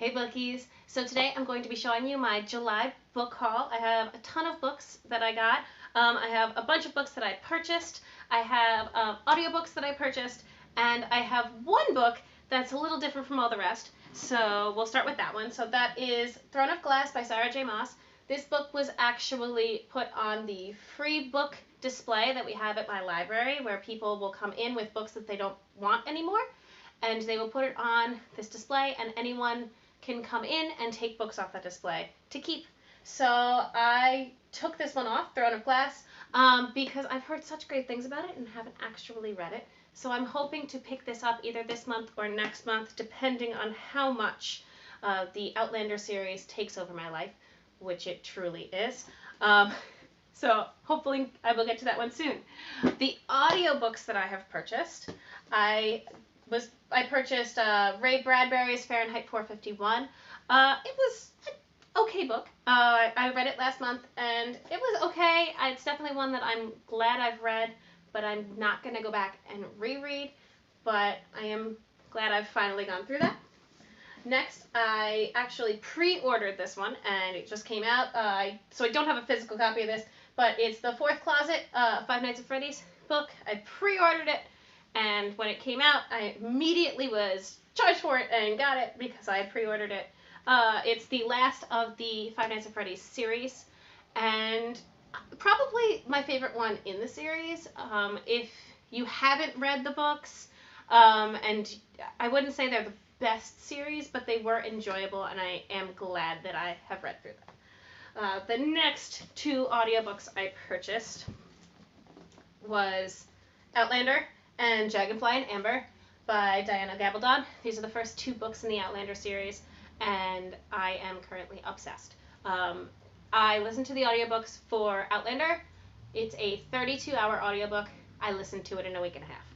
Hey bookies! So today I'm going to be showing you my July book haul. I have a ton of books that I got. I have a bunch of books that I purchased. I have audiobooks that I purchased. And I have one book that's a little different from all the rest. So we'll start with that one. So that is Throne of Glass by Sarah J. Maas. This book was actually put on the free book display that we have at my library, where people will come in with books that they don't want anymore, and they will put it on this display, and anyone can come in and take books off that display to keep. So I took this one off, Throne of Glass, because I've heard such great things about it and haven't actually read it. So I'm hoping to pick this up either this month or next month, depending on how much the Outlander series takes over my life, which it truly is. So hopefully I will get to that one soon. The audiobooks that I have purchased, I purchased Ray Bradbury's Fahrenheit 451. It was an okay book. I read it last month, and it was okay. It's definitely one that I'm glad I've read, but I'm not going to go back and reread. But I am glad I've finally gone through that. Next, I actually pre-ordered this one, and it just came out. So I don't have a physical copy of this, but it's the Fourth Closet, Five Nights at Freddy's book. I pre-ordered it, and when it came out, I immediately was charged for it and got it because I pre-ordered it. It's the last of the Five Nights at Freddy's series, and probably my favorite one in the series. If you haven't read the books, and I wouldn't say they're the best series, but they were enjoyable, and I am glad that I have read through them. The next two audiobooks I purchased was Outlander and Dragonfly and Amber by Diana Gabaldon. These are the first two books in the Outlander series, and I am currently obsessed. I listened to the audiobooks for Outlander. It's a 32-hour audiobook. I listened to it in a week and a half.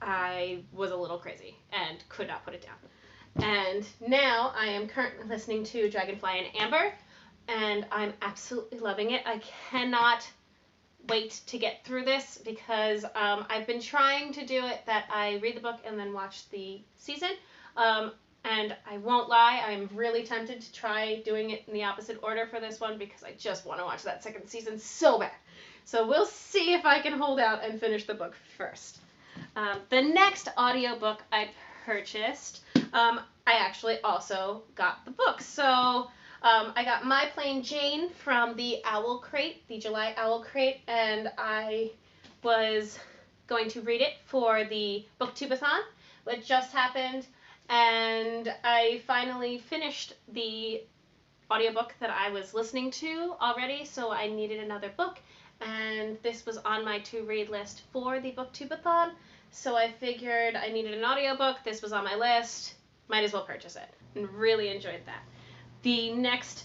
I was a little crazy and could not put it down. And now I am currently listening to Dragonfly and Amber, and I'm absolutely loving it. I cannot wait to get through this because I've been trying to do it that I read the book and then watch the season. And I won't lie, I'm really tempted to try doing it in the opposite order for this one because I just want to watch that second season so bad. So we'll see if I can hold out and finish the book first. The next audiobook I purchased, I actually also got the book. So I got My Plain Jane from the Owl Crate, the July Owl Crate, and I was going to read it for the Booktubeathon, which just happened, and I finally finished the audiobook that I was listening to already, so I needed another book, and this was on my to-read list for the Booktubeathon, so I figured I needed an audiobook. This was on my list. Might as well purchase it, and really enjoyed that. The next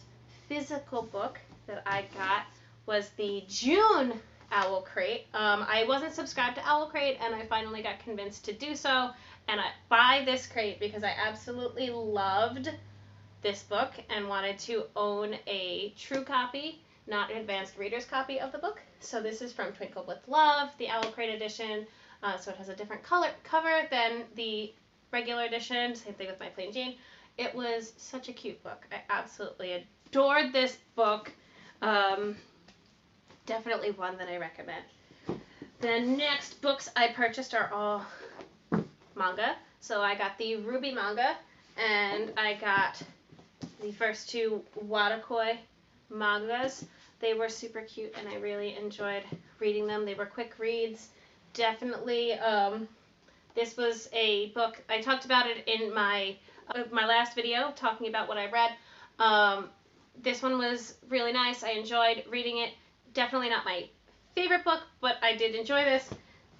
physical book that I got was the June Owl Crate. I wasn't subscribed to Owl Crate, and I finally got convinced to do so, and I buy this crate because I absolutely loved this book and wanted to own a true copy, not an advanced reader's copy of the book. So this is from Twinkle with Love, the Owl Crate edition. So it has a different cover than the regular edition. Same thing with My Plain Jane. It was such a cute book. I absolutely adored this book. Definitely one that I recommend. The next books I purchased are all manga. So I got the Ruby manga, and I got the first two Watakoi mangas. They were super cute, and I really enjoyed reading them. They were quick reads. Definitely, this was a book, I talked about it in my last video, talking about what I read. This one was really nice. I enjoyed reading it. Definitely not my favorite book, but I did enjoy this.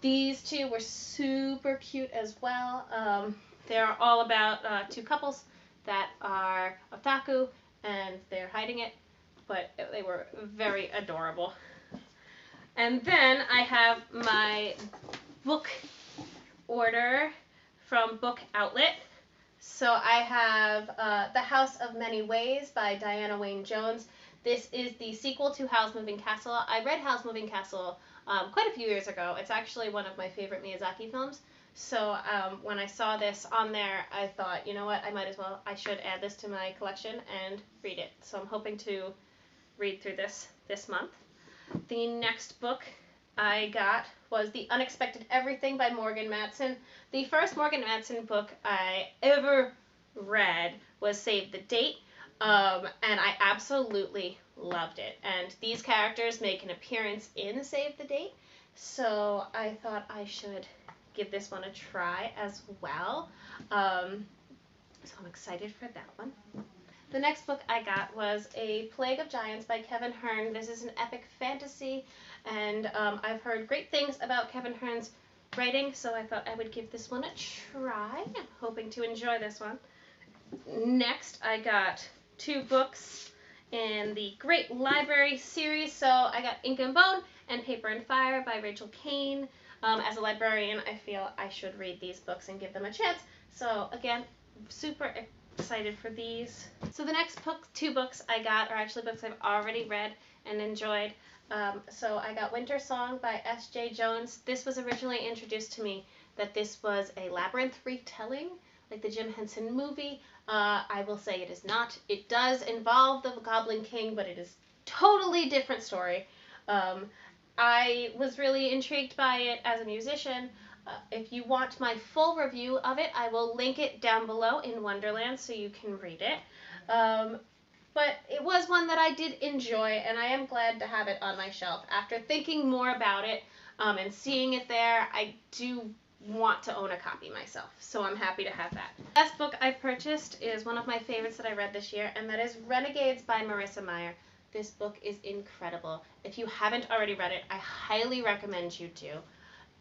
These two were super cute as well. They're all about two couples that are otaku, and they're hiding it, but they were very adorable. And then I have my book order from Book Outlet. So I have The House of Many Ways by Diana Wynne Jones. This is the sequel to Howl's Moving Castle. I read Howl's Moving Castle quite a few years ago. It's actually one of my favorite Miyazaki films. So when I saw this on there, I thought, you know what, I should add this to my collection and read it. So I'm hoping to read through this month. The next book I got was The Unexpected Everything by Morgan Matson. The first Morgan Matson book I ever read was Save the Date, and I absolutely loved it. And these characters make an appearance in Save the Date, so I thought I should give this one a try as well. So I'm excited for that one. The next book I got was A Plague of Giants by Kevin Hearn. This is an epic fantasy, and I've heard great things about Kevin Hearn's writing, so I thought I would give this one a try. I'm hoping to enjoy this one. Next, I got 2 books in the Great Library series. So I got Ink and Bone and Paper and Fire by Rachel Kane. As a librarian, I feel I should read these books and give them a chance. So again, super excited for these. So the next 2 books I got are actually books I've already read and enjoyed. So I got Wintersong by S.J. Jones. This was originally introduced to me that this was a labyrinth retelling, like the Jim Henson movie. I will say it is not. It does involve the Goblin King, but it is totally different story. I was really intrigued by it as a musician. If you want my full review of it, I will link it down below in Wonderland so you can read it. But it was one that I did enjoy, and I am glad to have it on my shelf. After thinking more about it and seeing it there, I do want to own a copy myself, so I'm happy to have that. The last book I purchased is one of my favorites that I read this year, and that is Renegades by Marissa Meyer. This book is incredible. If you haven't already read it, I highly recommend you do.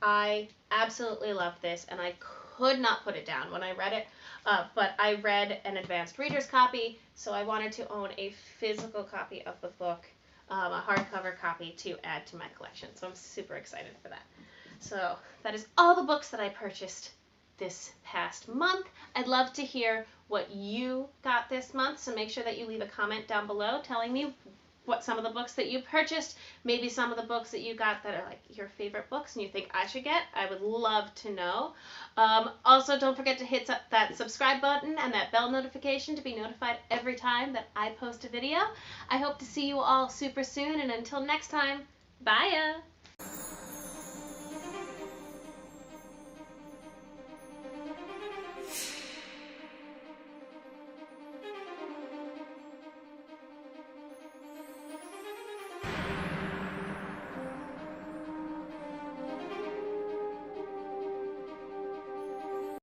I absolutely love this, and I could not put it down when I read it, but I read an advanced reader's copy, so I wanted to own a physical copy of the book, a hardcover copy to add to my collection, so I'm super excited for that. So that is all the books that I purchased this past month. I'd love to hear what you got this month, so make sure that you leave a comment down below telling me what some of the books that you purchased, maybe some of the books that you got that are like your favorite books and you think I should get. I would love to know. Also, don't forget to hit that subscribe button and that bell notification to be notified every time that I post a video. I hope to see you all super soon, and until next time, bye-ya!